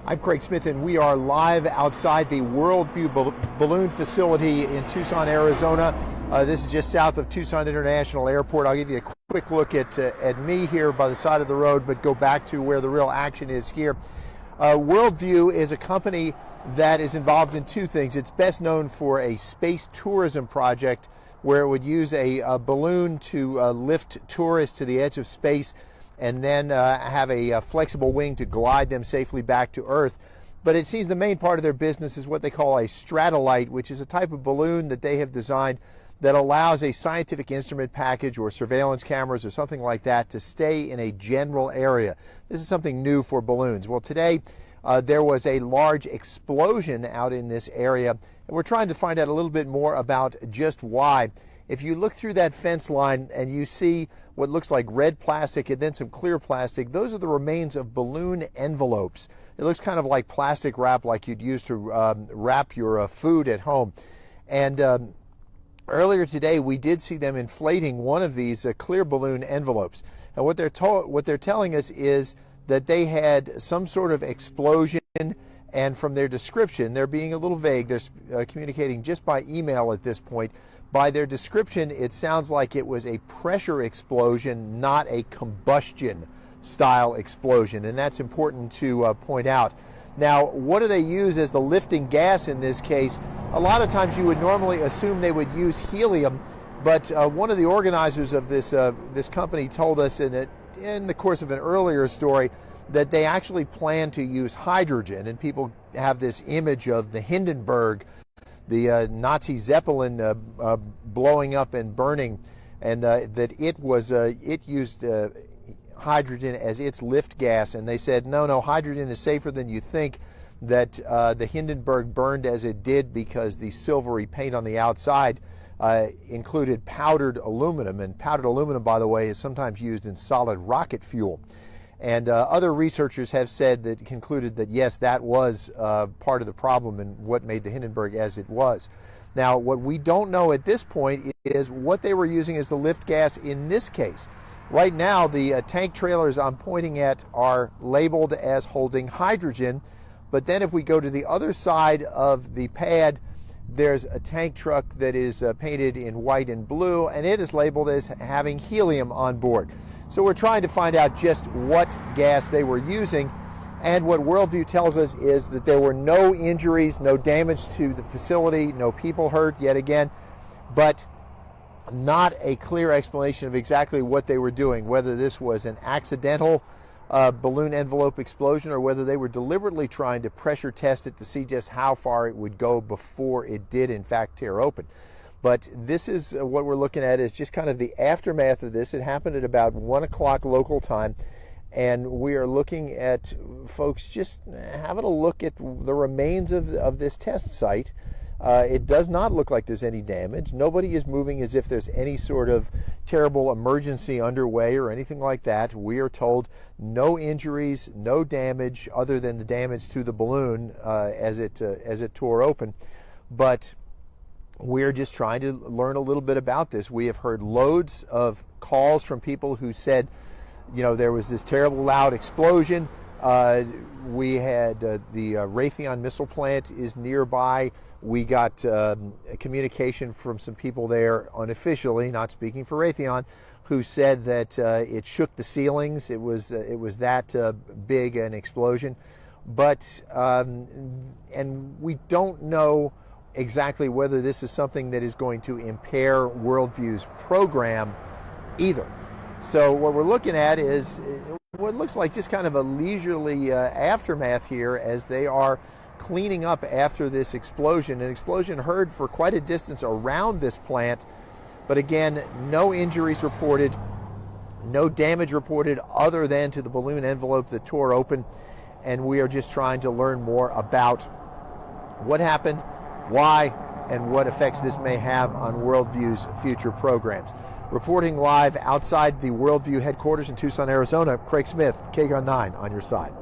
I'm Craig Smith, and we are live outside the Worldview Balloon Facility in Tucson, Arizona. This is just south of Tucson International Airport. I'll give you a quick look at me here by the side of the road, but go back to where the real action is here. Worldview is a company that is involved in two things. It's best known for a space tourism project where it would use a balloon to lift tourists to the edge of space and then have a flexible wing to glide them safely back to Earth. But it seems the main part of their business is what they call a stratolite, which is a type of balloon that they have designed that allows a scientific instrument package or surveillance cameras or something like that to stay in a general area. This is something new for balloons. Well, today there was a large explosion out in this area, and we're trying to find out a little bit more about just why. If you look through that fence line and you see what looks like red plastic and then some clear plastic, those are the remains of balloon envelopes. It looks kind of like plastic wrap, like you'd use to wrap your food at home. And earlier today, we did see them inflating one of these clear balloon envelopes. And what they're telling us is that they had some sort of explosion, and from their description, they're being a little vague. They're communicating just by email at this point. By their description, it sounds like it was a pressure explosion, not a combustion style explosion, and that's important to point out. Now, what do they use as the lifting gas in this case? A lot of times you would normally assume they would use helium, but one of the organizers of this company told us in the course of an earlier story that they actually plan to use hydrogen, and people have this image of the Hindenburg, the Nazi Zeppelin blowing up and burning, and that it used hydrogen as its lift gas. And they said, no, hydrogen is safer than you think, that the Hindenburg burned as it did because the silvery paint on the outside included powdered aluminum. And powdered aluminum, by the way, is sometimes used in solid rocket fuel. And other researchers have concluded that yes, that was part of the problem and what made the Hindenburg as it was. Now, what we don't know at this point is what they were using as the lift gas in this case. Right now, the tank trailers I'm pointing at are labeled as holding hydrogen, but then if we go to the other side of the pad, there's a tank truck that is painted in white and blue, and it is labeled as having helium on board. So we're trying to find out just what gas they were using, and what Worldview tells us is that there were no injuries, no damage to the facility, no people hurt yet again, but not a clear explanation of exactly what they were doing, whether this was an accidental balloon envelope explosion or whether they were deliberately trying to pressure test it to see just how far it would go before it did in fact tear open. But this is what we're looking at, is just kind of the aftermath of this. It happened at about 1 o'clock local time, and we are looking at folks just having a look at the remains of this test site. It does not look like there's any damage. Nobody is moving as if there's any sort of terrible emergency underway or anything like that. We are told no injuries, no damage other than the damage to the balloon as it tore open. But we're just trying to learn a little bit about this. We have heard loads of calls from people who said, there was this terrible loud explosion. We had the Raytheon missile plant is nearby. We got communication from some people there unofficially, not speaking for Raytheon, who said that it shook the ceilings. It was that big an explosion. But and we don't know exactly whether this is something that is going to impair Worldview's program either. So what we're looking at is what looks like just kind of a leisurely aftermath here as they are cleaning up after this explosion. An explosion heard for quite a distance around this plant, but again, no injuries reported, no damage reported other than to the balloon envelope that tore open, and we are just trying to learn more about what happened, why, and what effects this may have on Worldview's future programs. Reporting live outside the Worldview headquarters in Tucson, Arizona, Craig Smith, KGUN 9 on your side.